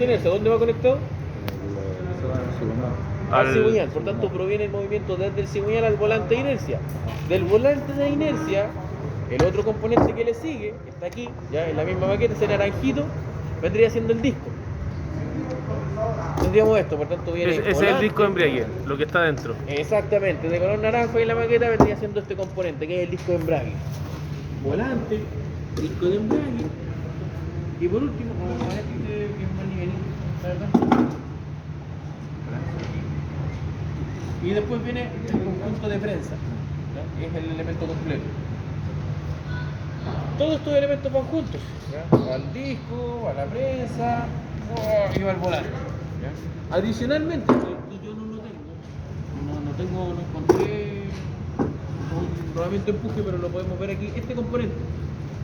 de inercia, ¿dónde va conectado? Al Al- cigüeñal. Por tanto, proviene el movimiento desde el cigüeñal al volante de inercia. Del volante de inercia, el otro componente que le sigue, que está aquí, ya en la misma maqueta, ese naranjito, vendría siendo el disco. Tendríamos esto, por tanto viene Ese es el volante. disco de embriague, lo que está dentro. Exactamente, de color naranja y la maqueta vendría siendo este componente, que es el disco de embrague. Volante, disco de embrague. Y por último, vamos a ver que es más nivelito, la verdad. Y después viene el conjunto de prensa, ¿ya? Que es el elemento completo. Todos estos elementos van juntos, ¿ya? Va al disco, va a la prensa, y va al volante, ¿ya? Adicionalmente, y yo no lo tengo, no encontré un rodamiento empuje, pero lo podemos ver aquí, este componente,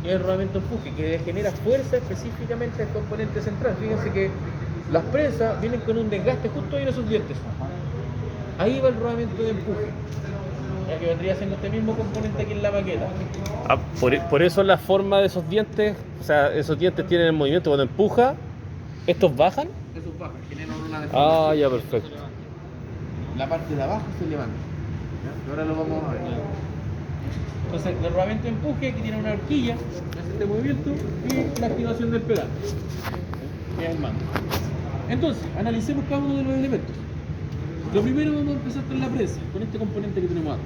que es el rodamiento empuje, que genera fuerza específicamente al componente central. Fíjense que las prensas vienen con un desgaste justo ahí en esos dientes. Ahí va el rodamiento de empuje, ya que vendría siendo este mismo componente aquí en la maqueta. Ah, por eso la forma de esos dientes, o sea, esos dientes tienen el movimiento cuando empuja, estos bajan. Esos bajan, generan una deformación. Ah, ya, perfecto. La parte de abajo se levanta, ¿ya? Ahora lo vamos a ver. Entonces, el rodamiento de empuje aquí tiene una horquilla, hace este movimiento, y la activación del pedal, que es el mando. Entonces, analicemos cada uno de los elementos. Lo primero vamos a empezar con la prensa, con este componente que tenemos acá.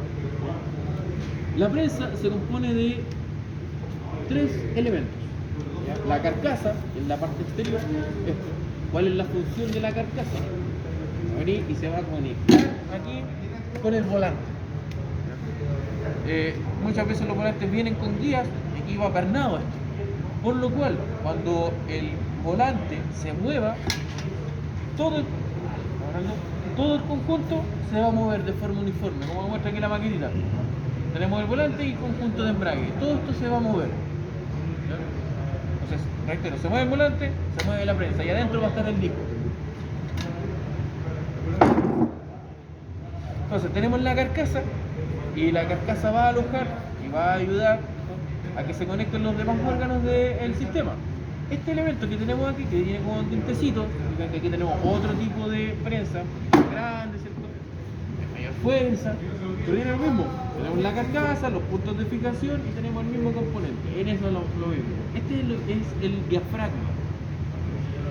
La prensa se compone de tres elementos. ¿Ya? La carcasa, que es la parte exterior. Esto. ¿Cuál es la función de la carcasa? Va a venir y se va a conectar aquí con el volante. Muchas veces los volantes vienen con guías y aquí va pernado esto. Por lo cual, cuando el volante se mueva, todo el conjunto se va a mover de forma uniforme, como muestra aquí la maquinita. Tenemos el volante y el conjunto de embrague. Todo esto se va a mover. ¿Ya? Entonces, reitero, se mueve el volante, se mueve la prensa y adentro va a estar el disco. Entonces, tenemos la carcasa y la carcasa va a alojar y va a ayudar a que se conecten los demás órganos del sistema. Este elemento que tenemos aquí, que viene con dientecitos, que aquí tenemos otro tipo de prensa, grande, ¿cierto? De mayor fuerza, pero viene lo mismo. Tenemos la carcasa, los puntos de fijación y tenemos el mismo componente. En eso lo mismo. Este es el diafragma.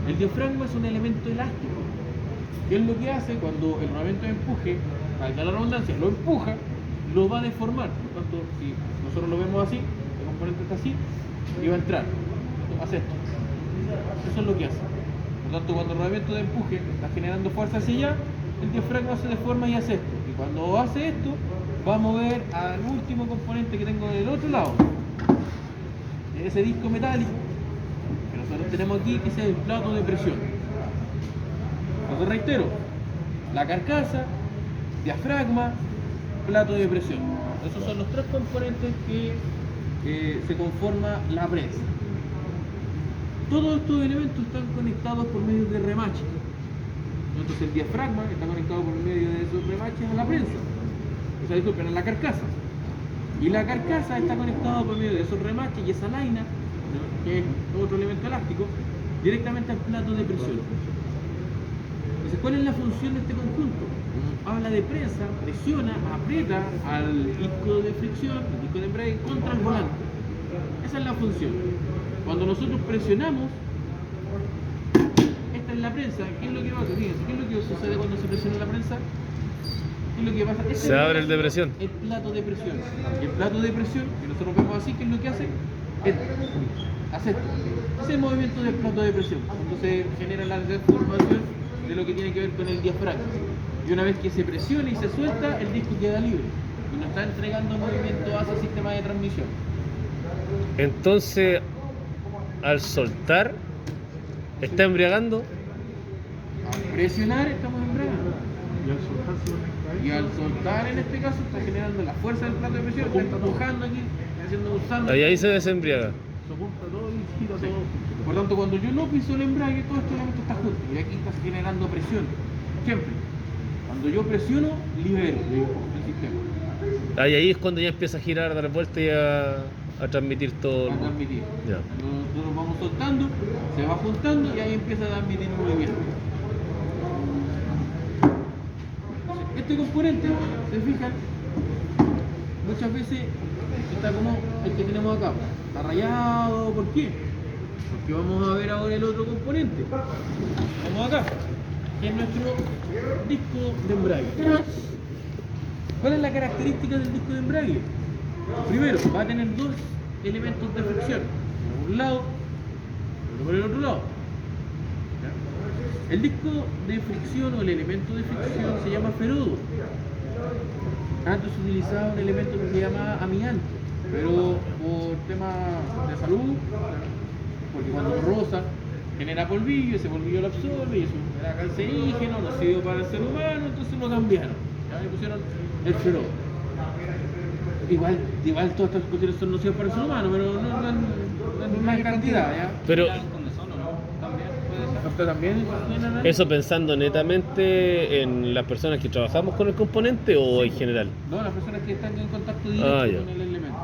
El diafragma es un elemento elástico. ¿Qué es lo que hace cuando el rodamiento de empuje, valga la redundancia, lo empuja, lo va a deformar? Por tanto, si nosotros lo vemos así, el componente está así, y va a entrar. Hace esto. Eso es lo que hace. Por tanto, cuando el rodamiento de empuje está generando fuerza hacia allá, el diafragma se deforma y hace esto. Y cuando hace esto, va a mover al último componente que tengo del otro lado. Ese disco metálico que nosotros tenemos aquí, que es el plato de presión. Entonces reitero, la carcasa, diafragma, plato de presión. Esos son los tres componentes que se conforma la prensa. Todos estos elementos están conectados por medio de remaches. Entonces el diafragma está conectado por medio de esos remaches a la prensa. O sea, disculpen, a la carcasa. Y la carcasa está conectada por medio de esos remaches y esa laina, ¿no?, que es otro elemento elástico, directamente al plato de presión. Entonces, ¿cuál es la función de este conjunto? Habla de prensa, presiona, aprieta al disco de fricción, el disco de embrague, contra el volante. Esa es la función. Cuando nosotros presionamos, esta es la prensa. ¿Qué es lo que pasa? Fíjense, ¿qué es lo que sucede cuando se presiona la prensa? ¿Qué es lo que pasa? Este Se abre el de presión. El plato de presión. Y el plato de presión, que nosotros vemos así, ¿qué es lo que hace? Hace esto. Ese es el movimiento del plato de presión. Entonces genera la deformación de lo que tiene que ver con el diafragma. Y una vez que se presiona y se suelta, el disco queda libre. Y nos está entregando movimiento hacia el sistema de transmisión. Entonces, al soltar, está embriagando. Al presionar estamos embriagando. Y al soltar en este caso está generando la fuerza del plato de presión, está empujando aquí, usando. Ahí se desembriaga. Se junta todo y gira todo. Por tanto, cuando yo no piso el embrague, todo este elemento está junto. Y aquí está generando presión. Ejemplo, cuando yo presiono, libero el sistema. Ahí es cuando ya empieza a girar, a dar vuelta y a a transmitir todo. a transmitir. Ya. Nosotros vamos soltando, se va juntando y ahí empieza a transmitir movimiento. Este componente, se fijan, muchas veces está como el que tenemos acá, está rayado. ¿Por qué? Porque vamos a ver ahora el otro componente. Vamos acá, que es nuestro disco de embrague. ¿Cuál es la característica del disco de embrague? Primero, va a tener dos elementos de fricción, por un lado y por el otro lado. ¿Ya? El disco de fricción o el elemento de fricción se llama ferodo. Antes se utilizaba un elemento que se llama amianto, pero por temas de salud, porque cuando roza genera polvillo, ese polvillo lo absorbe y eso era cancerígeno, nocivo para el ser humano, entonces lo cambiaron. ¿Ya? Le pusieron el ferodo. Igual todas estas cuestiones son nocivas para el ser humano, pero no en una cantidad, ¿ya? Pero ¿Usted también? eso pensando netamente en las personas que trabajamos con el componente o en general. No, las personas que están en contacto directo Ah, ya. con el elemento.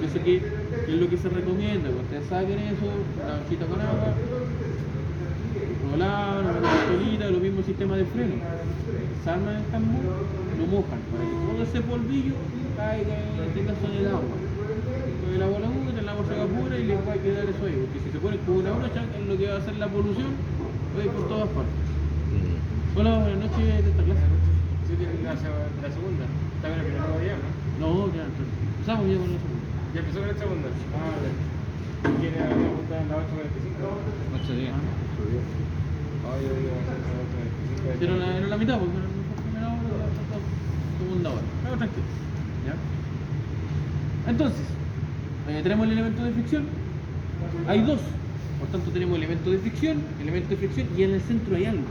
Yo sé que es lo que se recomienda, que ustedes saquen eso, una bolsita con agua, lo lavan, lo meten lo mismo sistema de freno. Desarman el tambor, lo mojan para que todo ese polvillo caiga en este caso en el agua. Con el agua la boca, el agua se evapora y les va a quedar eso ahí, porque si se pone con una brocha es lo que va a hacer la polución, va a ir por todas partes. Hola, buenas noches de esta clase. Sí, tiene que hacer la segunda. Está bien, pero no ya, ¿no? No, ya, entonces, empezamos ya con la segunda. Ya empezó con la segunda. Ah, ya. ¿Quiere apuntar en la 8.45? 8 días. Ah, yo digo, vamos a hacer la 8.45. Pero era la mitad, porque era la primera hora, la segunda hora. Pero tranquilo. ¿Ya? Entonces, tenemos el elemento de fricción. Hay dos. Por tanto, tenemos elemento de fricción y en el centro hay algo.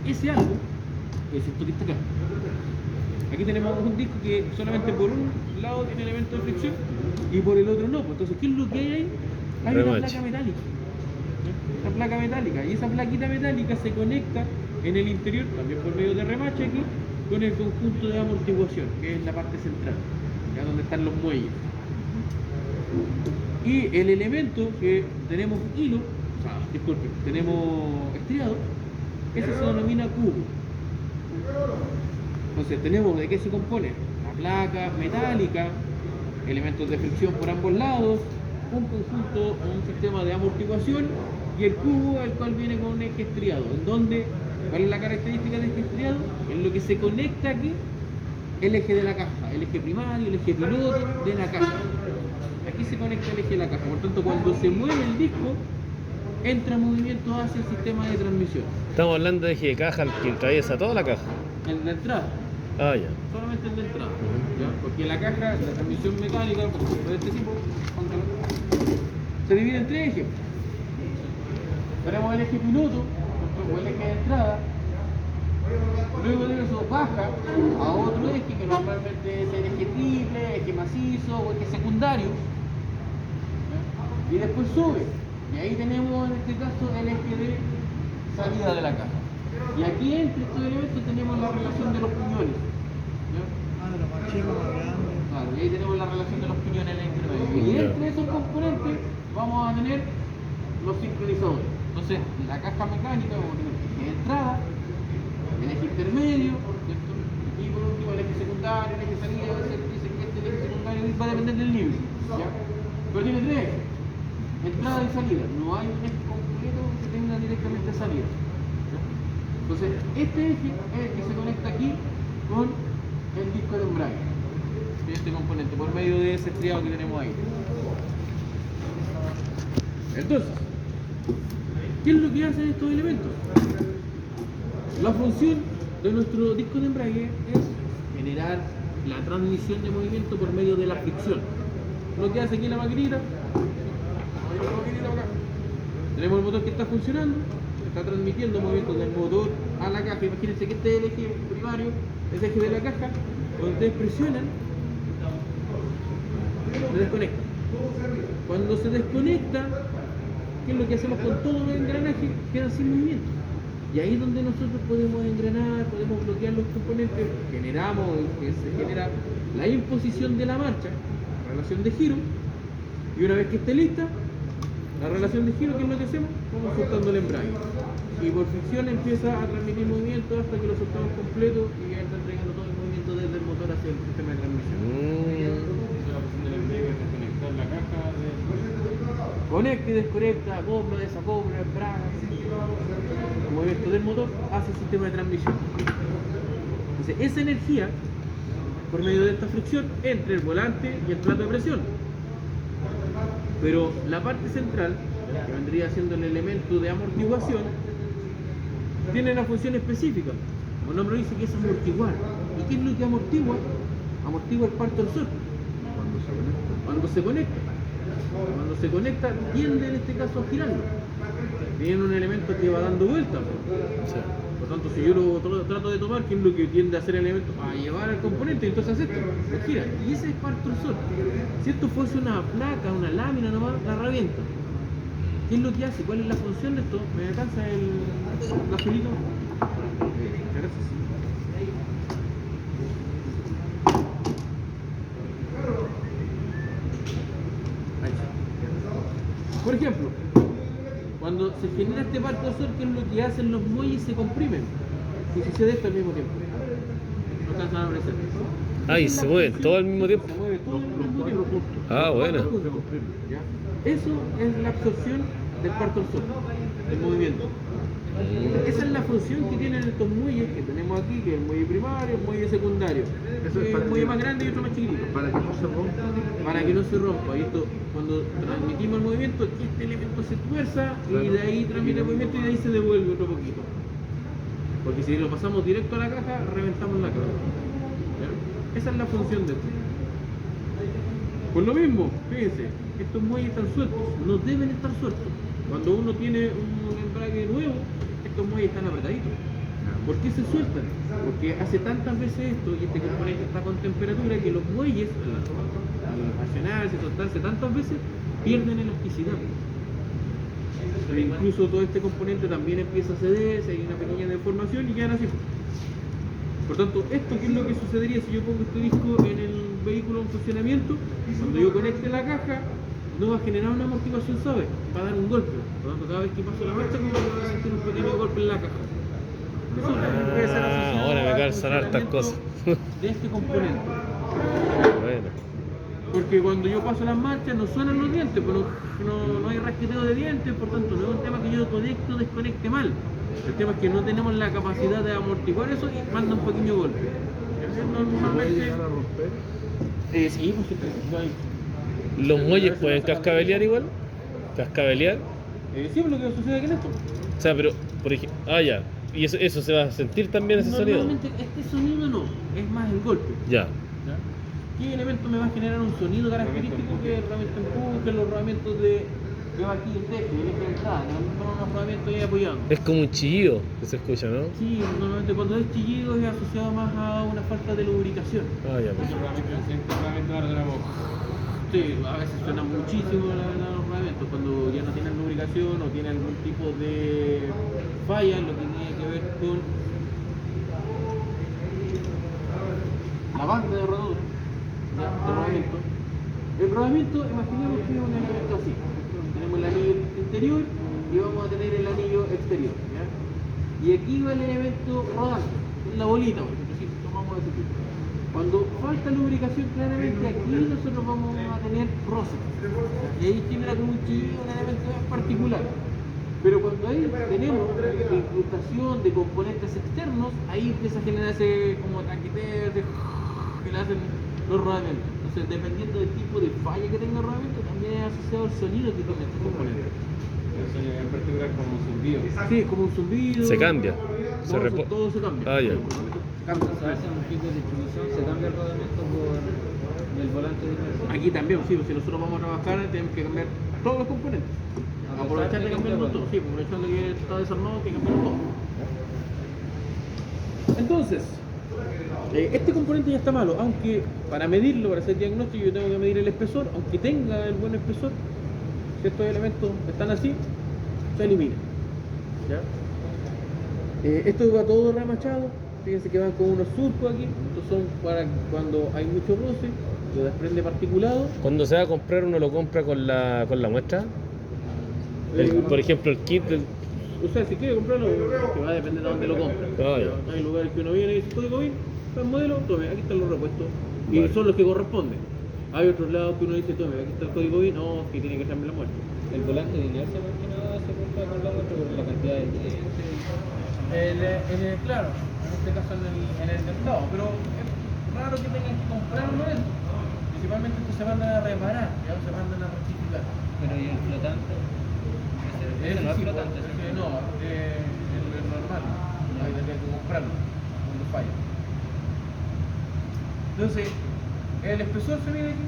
Ese algo es esto que está acá. Aquí tenemos un disco que solamente por un lado tiene elemento de fricción y por el otro no. Pues entonces, ¿qué es lo que hay ahí? Hay una Remache. placa metálica. Una placa metálica. Y esa plaquita metálica se conecta en el interior, también por medio de remache aquí, con el conjunto de amortiguación, que es la parte central, ya donde están los muelles. Y el elemento que tenemos hilo, disculpen, tenemos estriado, ese se denomina cubo. Entonces tenemos de qué se compone la placa metálica, elementos de fricción por ambos lados, un conjunto o un sistema de amortiguación y el cubo, el cual viene con un eje estriado. En donde, ¿cuál es la característica del eje estriado? En lo que se conecta aquí, el eje de la caja, el eje primario, el eje piloto de la caja. Aquí se conecta el eje de la caja, por tanto cuando se mueve el disco, entra en movimiento hacia el sistema de transmisión. Estamos hablando de eje de caja que atraviesa toda la caja. En la entrada, Ah, ya. solamente en la entrada, ¿ya? Porque la caja, la transmisión mecánica, por ejemplo, de este tipo, se divide en tres ejes. Tenemos el eje piloto, o el eje de entrada, luego de eso baja a otro eje que normalmente es el eje triple, eje macizo o eje secundario, ¿ya? Y después sube, y ahí tenemos en este caso el eje de salida de la caja. Y aquí entre estos elementos tenemos la relación de los piñones, ¿ya? Claro, y ahí tenemos la relación de los piñones en el intermedio. Y Ya. entre esos componentes vamos a tener los sincronizadores. Entonces, la caja mecánica vamos a tener el eje de entrada, el eje intermedio, ¿cierto? Y por último el eje secundario, el eje de salida. Dice que este eje secundario va a depender del libro, ¿ya? Pero tiene tres ejes, entrada y salida. No hay un eje completo que tenga directamente salida, ¿ya? Entonces, este eje es el que se conecta aquí con el disco de embrague, este componente, por medio de ese estriado que tenemos ahí. Entonces, ¿qué es lo que hacen estos elementos? La función de nuestro disco de embrague es generar la transmisión de movimiento por medio de la fricción. Lo que hace aquí la maquinita, tenemos el motor que está funcionando, está transmitiendo movimientos del motor a la caja. Imagínense que este es el eje primario, el eje de la caja. Cuando ustedes presionan, se desconecta. Cuando se desconecta, ¿qué es lo que hacemos con todos los engranajes? Quedan sin movimiento. Y ahí es donde nosotros podemos engranar, podemos bloquear los componentes, generamos, que se genera la imposición de la marcha, la relación de giro, Y una vez que esté lista, la relación de giro, ¿qué es lo que hacemos? Vamos soltando el embrague. Y por fricción empieza a transmitir movimiento hasta que lo soltamos completo y ya está entregando todo el movimiento desde el motor hacia el sistema de transmisión. La opción del embrague es desconectar la caja de... Conecta y desconecta, acopla, desacopla, embrague. El movimiento del motor hacia el sistema de transmisión. Entonces, esa energía, por medio de esta fricción, entre el volante y el plato de presión. Pero la parte central, que vendría siendo el elemento de amortiguación, tiene una función específica. Como el nombre dice, que es amortiguar. ¿Y qué es lo que amortigua? Amortigua el parto del sol. Cuando se conecta. Cuando se conecta, tiende en este caso a girarlo. Tiene un elemento que va dando vueltas. Sí. Por tanto, si yo lo trato de tomar, ¿qué es lo que tiende a hacer el elemento? A llevar al componente, entonces esto lo gira. Y ese es parto del sol. Si esto fuese una placa, una lámina nomás, la revienta. ¿Qué es lo que hace? ¿Cuál es la función de esto? ¿Me alcanza el azulito? Muchas gracias. Ahí está. Por ejemplo, cuando se genera este parto del sol, ¿qué es lo que hacen los muelles? Se comprimen. Y sucede esto al mismo tiempo. No alcanzan a aparecer. Ah, y se mueven todo al mismo tiempo. Se mueve todo al mismo tiempo. Ah, bueno. ¿Ya? Eso es la absorción del parto del sol, del movimiento. Esa es la función que tienen estos muelles que tenemos aquí, que es el muelle primario, el muelle secundario. Eso es Un para muelle que- más grande y otro más chiquitito. Para que no se rompa. Para que no se rompa. Y esto, cuando transmitimos el movimiento, este elemento se tuerza y de ahí transmite el movimiento y de ahí se devuelve otro poquito. Porque si lo pasamos directo a la caja, reventamos la caja. ¿Ya? Esa es la función de esto. Por lo mismo, fíjense, estos muelles están sueltos, no deben estar sueltos. Cuando uno tiene un embrague nuevo, estos muelles están apretaditos. ¿Por qué se sueltan? Porque hace tantas veces esto y este componente está con temperatura que los muelles, al accionarse, soltarse tantas veces, pierden elasticidad. E incluso todo este componente también empieza a cederse, hay una pequeña deformación y quedan así. Por tanto, esto qué es lo que sucedería si yo pongo este disco en el vehículo en funcionamiento. Cuando yo conecte la caja, no va a generar una amortiguación suave, va a dar un golpe. Por lo tanto, cada vez que paso la marcha, como que voy a sentir un pequeño golpe en la caja. Eso puede ser asociado ahora me al calzan hartas cosas. funcionamiento de este componente. Bueno. Porque cuando yo paso las marchas no suenan los dientes, pero no hay rasqueteo de dientes, por tanto no es un tema que yo conecto o desconecte mal. El tema es que no tenemos la capacidad de amortiguar eso y manda un pequeño golpe. Normalmente, llegar a romper. sí, pues no hay. ¿Los muelles pueden cascabelear igual? ¿Cascabelear? Sí, pues lo que sucede aquí en esto. O sea, pero, por ejemplo, ah, ya. ¿Y eso se va a sentir también ese sonido? Normalmente este sonido no, es más el golpe. Ya. ¿Qué elemento me va a generar un sonido característico? Que el rodamiento empuje, los rodamientos de que va aquí el techo, el eje de entrada, con unos rodamientos ahí apoyados. Es como un chillido que se escucha, ¿no? Sí, normalmente cuando es chillido es asociado más a una falta de lubricación. Ah, ya. Pues. Solamente ahora de la boca. Sí, a veces suena muchísimo la verdad los rodamientos cuando ya no tienen lubricación o tienen algún tipo de falla en lo que tiene que ver con la banda de rodadura, ¿ya? De rodamiento. El rodamiento, imaginemos que es un elemento así. Tenemos el anillo interior y vamos a tener el anillo exterior. ¿Ya? Y aquí va el elemento rodante, es la bolita, por ejemplo, si tomamos ese tipo. Cuando falta lubricación, claramente aquí nosotros vamos a tener roces. Y ahí genera como un chillido, un elemento en particular. Pero cuando ahí tenemos incrustación de componentes externos, ahí empieza a generar ese como traqueteo, que le hacen los rodamientos. Entonces, dependiendo del tipo de falla que tenga el rodamiento, también es asociado al sonido que tiene este componente. Eso en particular como un zumbido. Sí, es como un zumbido. Se cambia. Se No, repo- todo se cambia. Ah, ya. Cambia. Se hace un kit de distribución, se cambia el rodamiento por el volante diferencial. Aquí también, sí, pues si nosotros vamos a trabajar, tenemos que cambiar todos los componentes. Aprovechar de cambiarlo todo. Sí, aprovechando que está desarmado, hay que cambiarlo todo. Entonces, este componente ya está malo, aunque para medirlo, para hacer diagnóstico, yo tengo que medir el espesor, aunque tenga el buen espesor, si estos elementos están así, se elimina. ¿Ya? Esto va todo remachado, fíjense que van con unos surcos aquí, estos son para cuando hay mucho roce, lo desprende particulado. Cuando se va a comprar, uno lo compra con la muestra. Por ejemplo, el kit del... O sea, si quiere comprarlo, que va a depender de dónde lo compre. Ah, ya. Hay lugares que uno viene y dice código BIN, está el modelo, tome, aquí están los repuestos. Y Vale. son los que corresponden. Hay otros lados que uno dice, tome, aquí está el código BIN, no, que tiene que cambiar la muestra. El volante de inercia más que nada se compra con la muestra por la cantidad de clientes. Claro, en este caso en el mercado, pero es raro que tengan que comprar uno de estos. Principalmente estos se mandan a reparar, ya se mandan a rectificar. Pero ¿y el flotante? Ese no es Sí, flotante. no, es normal, hay que comprarlo cuando falla. Entonces, el espesor se mide aquí.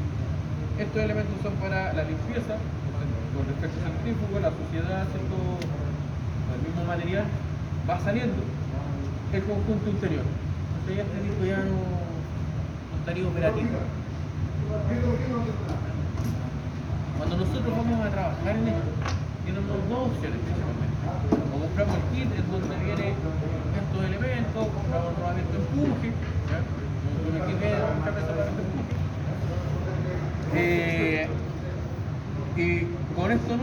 Estos elementos son para la limpieza, con efecto centrífugo, la suciedad, ¿cierto? El mismo material va saliendo el conjunto interior. Entonces ya este disco ya no estaría operativo. Cuando nosotros vamos a trabajar en esto, tenemos dos opciones principalmente. O compramos el kit en donde viene estos elementos, compramos un rodamiento de empuje, ¿ya? Con el kit viene una pieza para este empuje. Y con eso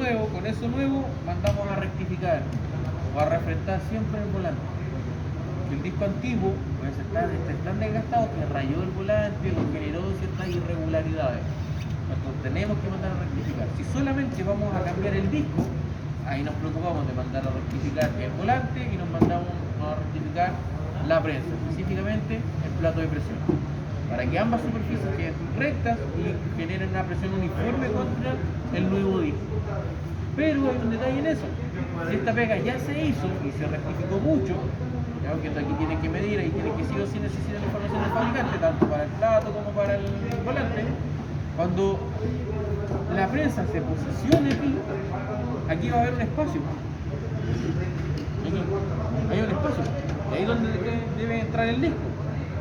nuevo, mandamos a rectificar o a refrentar siempre el volante. El disco antiguo pues está tan desgastado que rayó el volante o generó ciertas irregularidades. Entonces tenemos que mandar a rectificar. Si solamente vamos a cambiar el disco, ahí nos preocupamos de mandar a rectificar el volante y nos mandamos a rectificar la prensa, específicamente el plato de presión, para que ambas superficies queden rectas y generen una presión uniforme contra el nuevo disco. Pero hay un detalle en eso. Si esta pega ya se hizo y se rectificó mucho, ya que aquí tienen que medir, ahí tienen que sí o sí necesitar la información del fabricante, tanto para el plato como para el volante. Cuando la prensa se posicione aquí va a haber un espacio. Aquí hay un espacio. Y ahí es donde debe entrar el disco.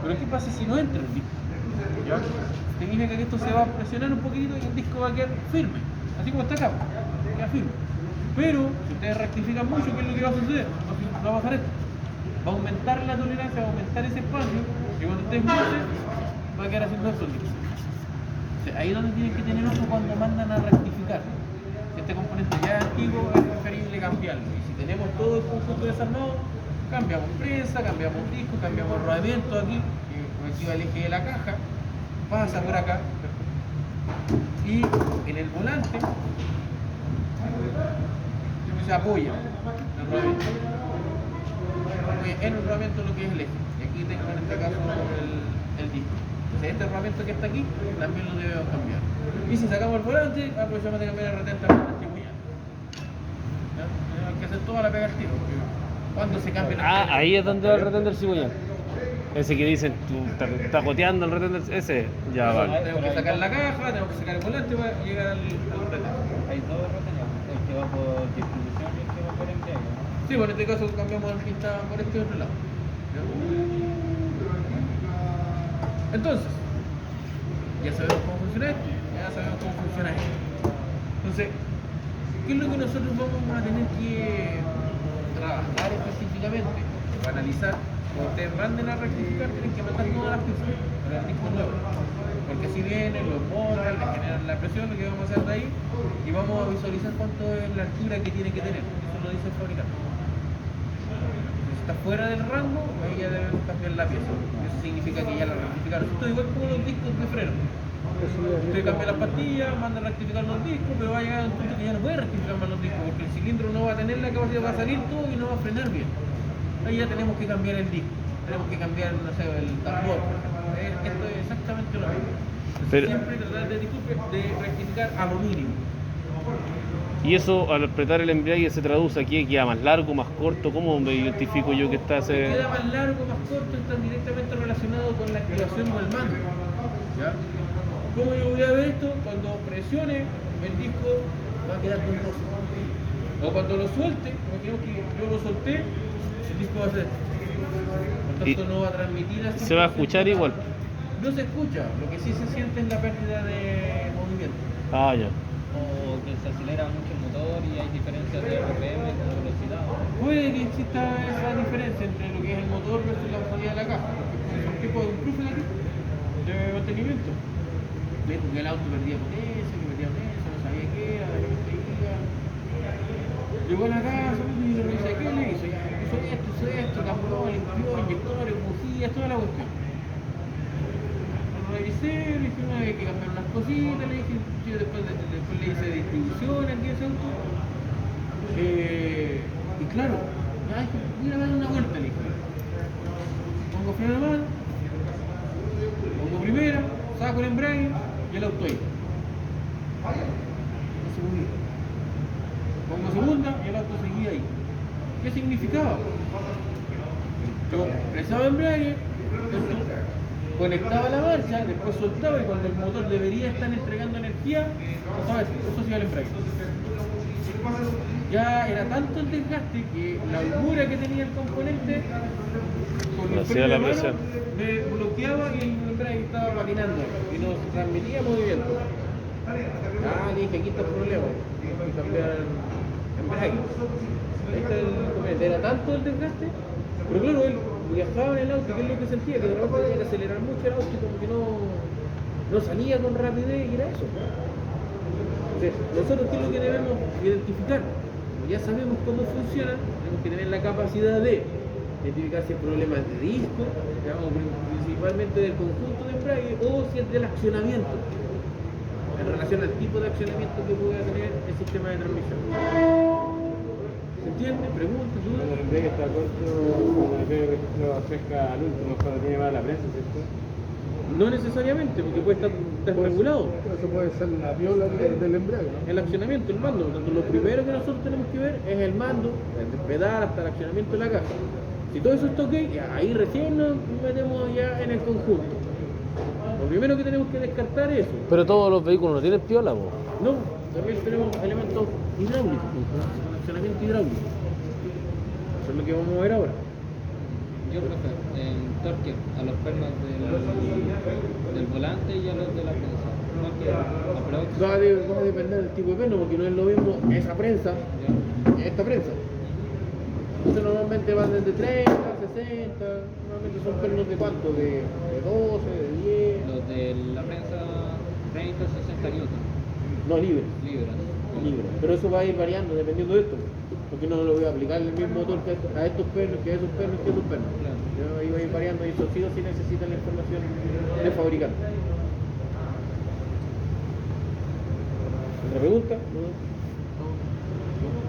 Pero ¿qué pasa si no entra el disco? ¿Ya? Significa que esto se va a presionar un poquito y el disco va a quedar firme. Así como está acá, queda firme. Pero si ustedes rectifican mucho, ¿qué es lo que va a suceder? Va a pasar esto. Va a aumentar la tolerancia, va a aumentar ese espacio. Y cuando ustedes mueven, va a quedar haciendo esto el disco. Ahí es donde tienen que tener ojo cuando mandan a rectificar. Si este componente ya es antiguo, es preferible cambiarlo. Y si tenemos todo el conjunto desarmado, cambiamos prensa, cambiamos disco, cambiamos rodamiento aquí, que activa el eje de la caja, pasa por acá. Y en el volante se apoya el rodamiento. Apoya en el rodamiento lo que es el eje. Y aquí tengo en este caso el disco. Entonces este rodamiento que está aquí también lo debemos cambiar. Y si sacamos el volante, aprovechamos de cambiar el retén también al cigüeñal. Hay que hacer toda la pega al tiro. Cuando se cambia la Ahí es donde va el retén del cigüeñal. Ese que dicen, tú estás goteando el retén del... Ese, ya vale. Tenemos que sacar la caja, tenemos que sacar el volante para llegar al retén. Hay dos retenes, el que va por distribución y el que va por embriague. Sí, bueno, en este caso cambiamos el que está por este otro lado. ¿Ya? Entonces, ya sabemos cómo funciona esto, ya sabemos cómo funciona esto. Entonces, ¿qué es lo que nosotros vamos a tener que trabajar específicamente o analizar? Cuando ustedes manden a rectificar, tienen que mandar todas las piezas para el disco nuevo. Porque si vienen, los montan, le generan la presión, lo que vamos a hacer de ahí, y vamos a visualizar cuánto es la altura que tiene que tener. Eso lo dice el fabricante. Si está fuera del rango, ahí ya debemos cambiar la pieza. Eso significa que ya la rectificaron. Esto es igual como los discos de freno. Usted cambia las pastillas, manda a rectificar los discos, pero va a llegar a un punto que ya no puede rectificar más los discos, porque el cilindro no va a tener la capacidad, va a salir todo y no va a frenar bien. Ahí ya tenemos que cambiar el disco, tenemos que cambiar, no sé, el tambor, por ejemplo. Esto es exactamente lo mismo. Pero- Siempre tratar de rectificar a lo mínimo. Y eso, al apretar el embrague, se traduce aquí, queda más largo, más corto. ¿Cómo me identifico yo que está ese...? Queda más largo, más corto, están directamente relacionados con la activación del mando. ¿Ya? ¿Cómo yo voy a ver esto? Cuando presione el disco va a quedar con rojo. O cuando lo suelte, imaginemos que yo lo solté, el disco va a hacer. Por tanto, no va a transmitir así. Se va a escuchar igual. No se escucha, lo que sí se siente es la pérdida de movimiento. Ah, ya. O que se acelera mucho el motor y hay diferencias de RPM con la velocidad. Puede que exista esa diferencia entre lo que es el motor versus la salida de la caja. Porque son tipos de enchufe aquí, de mantenimiento. le dijo que el auto perdía potencia, no sabía qué era, de repente iba. Llegó a la casa y le dice, ¿qué le hizo? Ya, hizo esto, cambió, limpió, inyectores, bujías, toda la cuestión. Lo revisé, le dije, no, hay que cambiar unas cositas, le dije, yo después le hice distribución aquí ese auto. Y claro, ya dije, mira, dale una vuelta, le dije. Pongo freno de mano, pongo primera, saco el embrague y el auto ahí. No se movía. Pongo segunda y el auto seguía ahí. ¿Qué significaba? Yo presaba el embrague, conectaba la marcha, después soltaba y cuando el motor debería estar entregando energía, ¿sabes? Eso hacía el embrague. Ya era tanto el desgaste que la holgura que tenía el componente con No el hacía la freno de mano, presión. me bloqueaba y el embrague estaba patinando y nos transmitía movimiento. Dije, aquí está el problema. Hay que cambiar el embrague. Ahí está el inconveniente. Era tanto el desgaste, pero claro, él viajaba en el auto, que es lo que sentía, que de repente tenía que acelerar mucho el auto y como que no salía con rapidez y era eso. Entonces, nosotros qué es lo que debemos identificar. Como ya sabemos cómo funciona, tenemos que tener la capacidad de identificar si es problemas de disco, digamos, principalmente del conjunto de embrague, o si es del accionamiento, en relación al tipo de accionamiento que pueda tener el sistema de transmisión. ¿Se entiende? Preguntas, Cuando dudas. el embrague está corto, cuando el embrague registro acerca al último, cuando tiene mala prensa, ¿cierto? No necesariamente, porque puede estar desregulado. Eso puede ser la viola del embrague, ¿no? El accionamiento, el mando. Por tanto, lo primero que nosotros tenemos que ver es el mando, desde el pedal hasta el accionamiento de la caja. Si todo eso está ok, ahí recién nos metemos ya en el conjunto. Lo primero que tenemos que descartar es eso. Pero todos los vehículos no tienen piola, po. No, también tenemos elementos hidráulicos, accionamiento hidráulico. Eso es lo que vamos a ver ahora. Yo prefiero en torque a los pernos del volante y a los de la prensa. Porque aprox. Va a depender del tipo de perno, porque no es lo mismo esa prensa que esta prensa. Entonces normalmente van desde 30, 60, normalmente son pernos de cuánto, de 12, de 10. Los de la prensa 30, 60 newton No, libres. libras. Pero eso va a ir variando dependiendo de esto. Porque no lo voy a aplicar el mismo motor que a estos pernos, que a esos pernos, que a esos pernos. Claro. Ahí va a ir variando y eso sí o sí necesitan la información de fabricante. ¿Otra pregunta?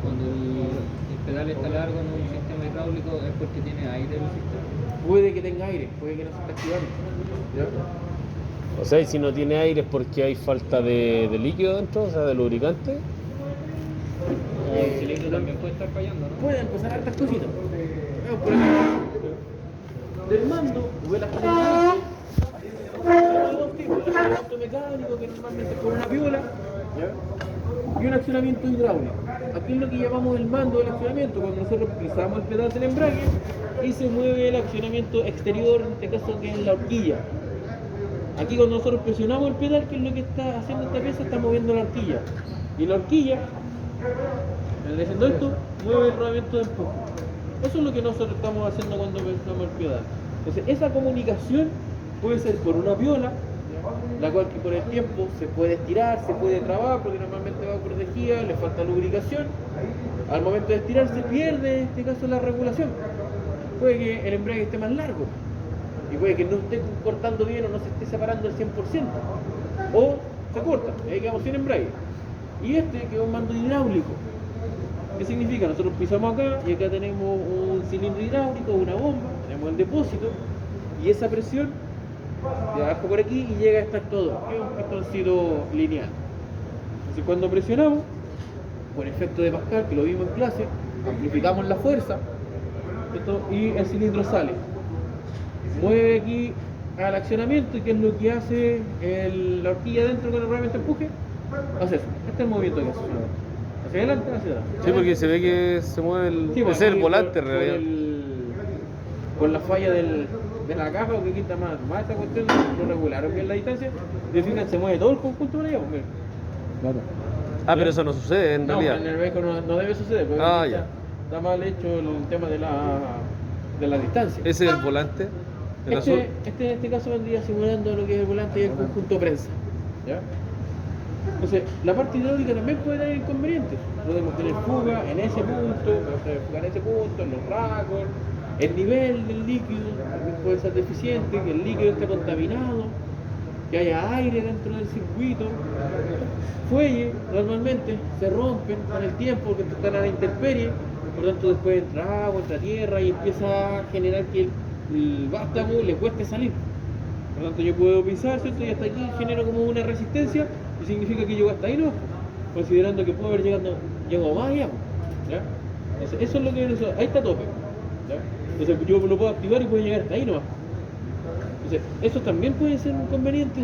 Cuando el pedal está largo en un sistema hidráulico es porque tiene aire el sistema. Puede que tenga aire, puede que no se esté activando. ¿Ya? O sea, y si no tiene aire es porque hay falta de líquido dentro, o sea, de lubricante. El cilindro también puede estar fallando, ¿no? Pueden pasar hartas cositas. Veamos, por ejemplo, del mando, o el accionamiento, hay dos tipos: el accionamiento mecánico, que normalmente es con una piola, ¿ya? Y un accionamiento hidráulico. Aquí es lo que llamamos el mando del accionamiento, cuando nosotros pisamos el pedal del embrague y se mueve el accionamiento exterior, en este caso que es la horquilla. Aquí cuando nosotros presionamos el pedal, ¿qué es lo que está haciendo esta pieza? Está moviendo la horquilla. Y la horquilla, haciendo esto, mueve el rodamiento de empuje. Eso es lo que nosotros estamos haciendo cuando presionamos el pedal. Entonces, esa comunicación puede ser por una piola, la cual que por el tiempo se puede estirar, se puede trabar, porque normalmente va protegida, le falta lubricación. Al momento de estirar se pierde, en este caso, la regulación. Puede que el embrague esté más largo y puede que no esté cortando bien o no se esté separando al 100%, o se corta, ahí quedamos sin embrague. Y este que es un mando hidráulico. ¿Qué significa? Nosotros pisamos acá y acá tenemos un cilindro hidráulico, una bomba, tenemos el depósito y esa presión de abajo por aquí y llega a este actuador, que es un pistoncito lineal. Entonces cuando presionamos, por efecto de Pascal, que lo vimos en clase, amplificamos la fuerza, ¿cierto? Y el cilindro sale. Mueve aquí al accionamiento y ¿qué es lo que hace la horquilla dentro con el rodamiento de empuje? Hace eso. Este es el movimiento que hace. Hacia adelante, hacia atrás. Sí, porque se ve que se mueve el. Sí, Ese es el aquí volante, en por realidad. por la falla de la caja, que aquí está más esta cuestión, no regularon bien la distancia. Y fíjense, se mueve todo el conjunto para allá. Pues, mira. Claro. Ah, pero eso no sucede en No, realidad. en el vehículo no debe suceder, porque Ah, aquí ya. está mal hecho el tema de la distancia. Ese es el volante, el azul. Este en este caso vendría simulando lo que es el volante y el conjunto prensa. ¿ya? Entonces, la parte hidráulica también puede tener inconvenientes. Podemos tener fuga en ese punto, podemos tener fuga en ese punto, en los racos, el nivel del líquido también puede ser deficiente, que el líquido esté contaminado, que haya aire dentro del circuito. Fuelles normalmente se rompen con el tiempo porque están a la intemperie, por lo tanto después entra agua, entra tierra y empieza a generar que el vástago le cueste salir. Por lo tanto yo puedo pisar, ¿cierto? Y hasta aquí genero como una resistencia y significa que llego hasta ahí, ¿no? Considerando que puedo haber llegado más allá, ¿ya? Entonces, eso es lo que ahí está a tope, ¿ya? Entonces yo lo puedo activar y puedo llegar hasta ahí, ¿no? Entonces, eso también puede ser un inconveniente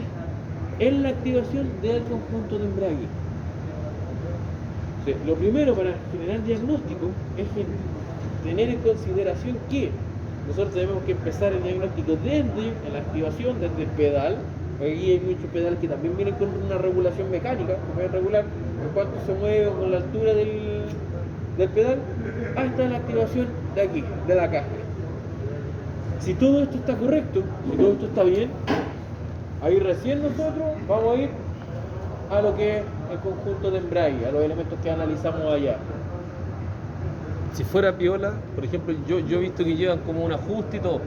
en la activación del conjunto de embrague. Entonces, lo primero para generar diagnóstico es tener en consideración que nosotros tenemos que empezar el diagnóstico desde la activación, desde el pedal. Aquí hay muchos pedales que también vienen con una regulación mecánica, que pueden regular en cuanto se mueve con la altura del pedal, hasta la activación de aquí, de la caja. Si todo esto está correcto, si todo esto está bien, ahí recién nosotros vamos a ir a lo que es el conjunto de embrague, a los elementos que analizamos allá. Si fuera piola, por ejemplo, yo he visto que llevan como un ajuste y todo.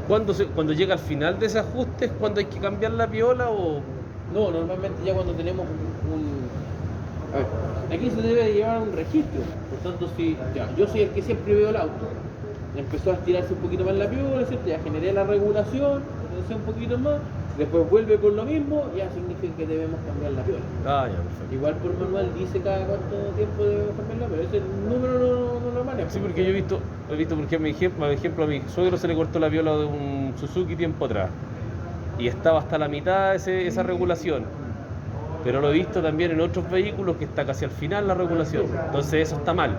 Cuando llega al final de ese ajuste es cuando hay que cambiar la piola o... No, normalmente ya cuando tenemos a ver, aquí se debe de llevar un registro. Por tanto, si ya, yo soy el que siempre veo el auto, empezó a estirarse un poquito más la piola, ¿cierto? Ya generé la regulación, entonces un poquito más, después vuelve con lo mismo, ya significa que debemos cambiar la piola. Ah, ya, perfecto. Igual por manual dice cada cuánto tiempo debemos cambiarla, pero ese número no lo manejo. Sí, porque yo he visto porque por ejemplo, a mi suegro se le cortó la piola de un Suzuki tiempo atrás y estaba hasta la mitad esa regulación, pero lo he visto también en otros vehículos que está casi al final la regulación, entonces eso está mal,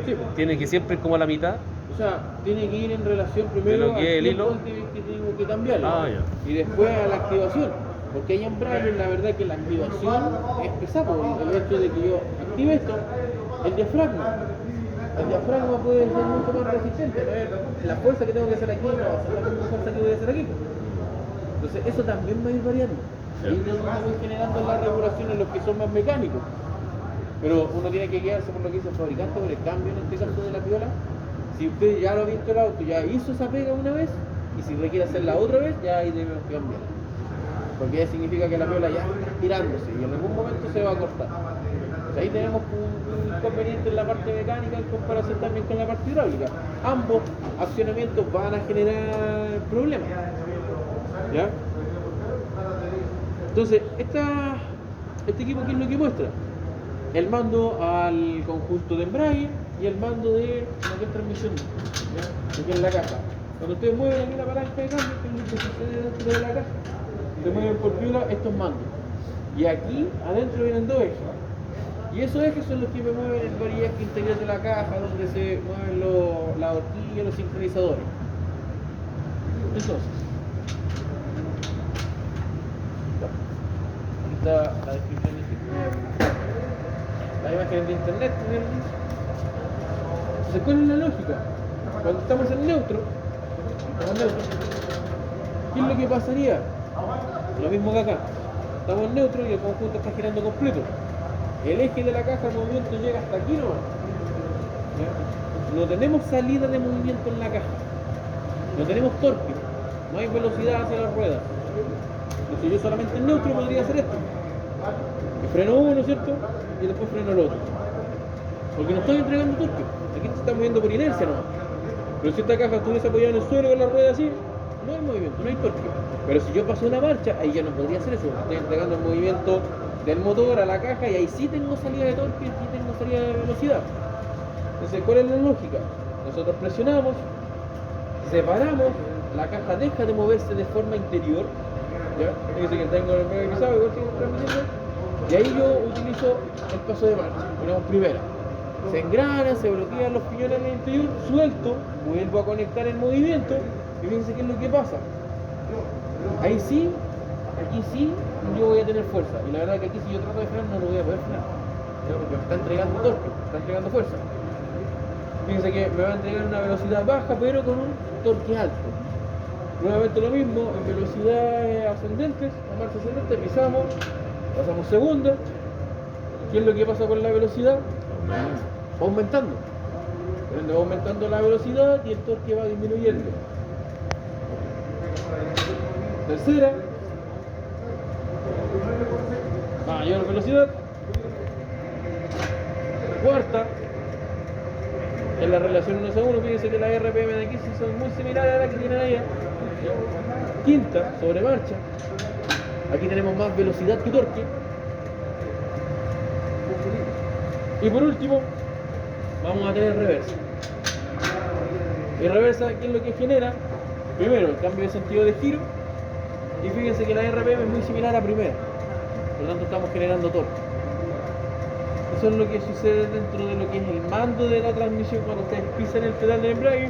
Sí, pues. tiene que siempre ir como a la mitad. O sea, tiene que ir en relación primero ¿De lo que es el tiempo hilo? que tengo que cambiarlo. Ah, ya. Y después a la activación. Porque hay embragues, la verdad que la activación es pesado. El hecho de que yo active esto, el diafragma. El diafragma puede ser mucho más resistente. A ver, la fuerza que tengo que hacer aquí no va a ser la misma fuerza que voy a hacer aquí. Entonces eso también va a ir variando. Ahí es donde voy generando la regulación en los que son más mecánicos. Pero uno tiene que guiarse por lo que dice el fabricante, por el cambio en este caso de la piola. Si usted ya lo ha visto el auto, ya hizo esa pega una vez, y si requiere hacerla otra vez, ya ahí debemos cambiar. Porque ya significa que la piola ya está estirándose y en algún momento se va a cortar. Entonces ahí tenemos un inconveniente en la parte mecánica en comparación también con la parte hidráulica. Ambos accionamientos van a generar problemas. ¿Ya? Entonces, este equipo, ¿qué es lo que muestra? El mando al conjunto de embrague y el mando de lo que es transmisión, ¿ya? Aquí en la caja. Cuando ustedes mueven aquí la palanca de cambio, que es lo que sucede dentro de la caja, se mueven por piola estos mandos. Y aquí adentro vienen dos ejes. Y esos ejes son los que me mueven el varillaje interior de la caja, donde se mueven la horquilla y los sincronizadores. Entonces, aquí está la descripción de la imagen de internet. Entonces, ¿cuál es la lógica? Cuando estamos en neutro, ¿qué es lo que pasaría? Lo mismo que acá. Estamos en neutro y el conjunto está girando completo. El eje de la caja de movimiento llega hasta aquí nomás. ¿Ya? No tenemos salida de movimiento en la caja. No tenemos torque. No hay velocidad hacia las ruedas. Entonces yo solamente en neutro podría hacer esto. Que freno uno, ¿cierto? Y después freno el otro. Porque no estoy entregando torque. Aquí se está moviendo por inercia nomás. Pero si esta caja estuviese apoyada en el suelo con la rueda así, no hay movimiento, no hay torque. Pero si yo paso una marcha, ahí ya no podría hacer eso. Estoy entregando el movimiento del motor a la caja y ahí sí tengo salida de torque y sí tengo salida de velocidad. Entonces, ¿cuál es la lógica? Nosotros presionamos, separamos, la caja deja de moverse de forma interior. ¿Ya? Fíjense que tengo el medio pisado, igual sigo transmitiendo. Y ahí yo utilizo el paso de marcha, ponemos primera. Se engrana, se bloquean los piñones en el interior, suelto, vuelvo a conectar el movimiento y fíjense qué es lo que pasa. Ahí sí, aquí sí, yo voy a tener fuerza. Y la verdad que aquí si yo trato de frenar no lo voy a poder frenar. ¿Ya? Porque me está entregando torque, me está entregando fuerza. Fíjense que me va a entregar una velocidad baja pero con un torque alto. Nuevamente lo mismo, en velocidades ascendentes, a marcha ascendente, pisamos, pasamos segunda. ¿Qué es lo que pasa con la velocidad? Va aumentando. Por ende, va aumentando la velocidad y el torque va disminuyendo. Tercera, mayor velocidad. Cuarta, en la relación 1 a 1, fíjense que las RPM de aquí sí son muy similares a las que tienen allá. Quinta, sobre marcha. Aquí tenemos más velocidad que torque. Y por último, vamos a tener reversa. Y reversa, ¿qué es lo que genera? Primero, el cambio de sentido de giro. Y fíjense que la RPM es muy similar a primera. Por lo tanto, estamos generando torque. Eso es lo que sucede dentro de lo que es el mando de la transmisión cuando ustedes pisan el pedal del embrague,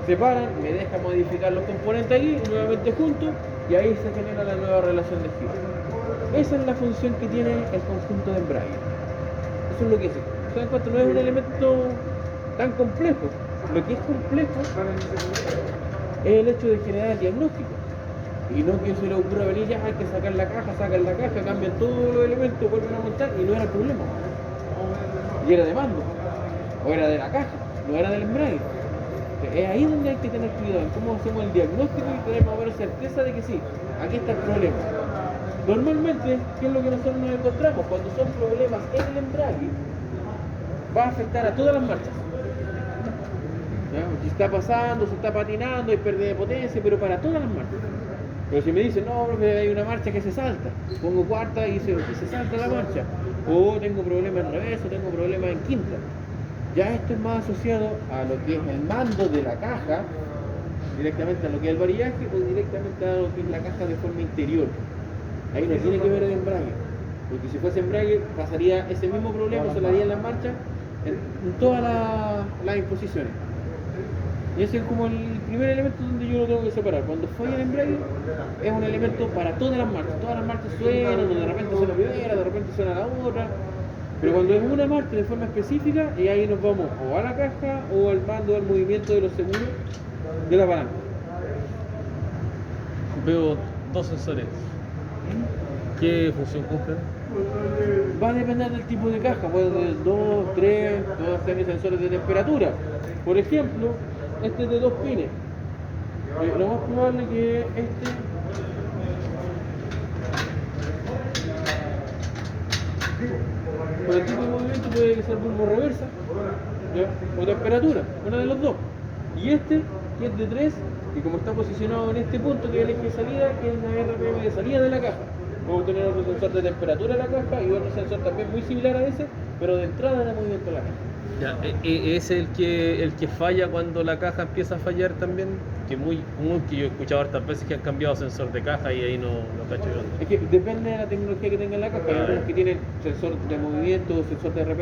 se paran, me deja modificar los componentes aquí, nuevamente juntos, y ahí se genera la nueva relación de giro. Esa es la función que tiene el conjunto de embrague. Eso es lo que es. ¿Se dan cuenta? No es un elemento tan complejo. Lo que es complejo es el hecho de generar el diagnóstico. Y no que se le ocurra venir, ya hay que sacar la caja, sacan la caja, cambian todos los elementos, vuelven a montar y no era el problema. Y era de mando, o era de la caja, no era del embrague. Es ahí donde hay que tener cuidado, en cómo hacemos el diagnóstico y tener más o menos certeza de que sí, aquí está el problema. Normalmente, ¿qué es lo que nosotros nos encontramos? Cuando son problemas en el embrague, va a afectar a todas las marchas. ¿Ya? Si está pasando, se está patinando, hay pérdida de potencia, pero para todas las marchas. Pero si me dicen, no, profe, hay una marcha que se salta, pongo cuarta y se salta la marcha, o tengo problemas en reverso, tengo problemas en quinta, ya esto es más asociado a lo que es el mando de la caja, directamente a lo que es el varillaje, o directamente a lo que es la caja de forma interior. Ahí no tiene que ver el embrague, porque si fuese embrague pasaría ese mismo problema, se le haría en la marcha en todas las imposiciones. Y ese es como el primer elemento donde yo lo tengo que separar. Cuando falla el embrague, es un elemento para todas las marchas. Todas las marchas suenan, de repente suena la primera, de repente suena la otra. Pero cuando es una marcha de forma específica, y ahí nos vamos o a la caja o al mando, al movimiento de los seguros de la palanca. Veo dos sensores. ¿Qué función cumplen? Va a depender del tipo de caja, puede ser 2, 3, todas tienen sensores de temperatura. Por ejemplo, este es de 2 pines. Lo más probable que por el tipo de movimiento puede que sea bulbo reversa, ¿ya? O temperatura, uno de los dos. Y este, que es de 3, y como está posicionado en este punto que es el eje de salida, que es la RPM de salida de la caja. Vamos a tener otro sensor de temperatura en la caja y otro sensor también muy similar a ese, pero de entrada de movimiento de la caja. Ya, ¿es el que falla cuando la caja empieza a fallar también? Que es muy común, que yo he escuchado hartas veces que han cambiado sensor de caja y ahí no cacho yo. Es que depende de la tecnología que tenga la caja. Hay algunos que tienen sensor de movimiento, sensor de RPM.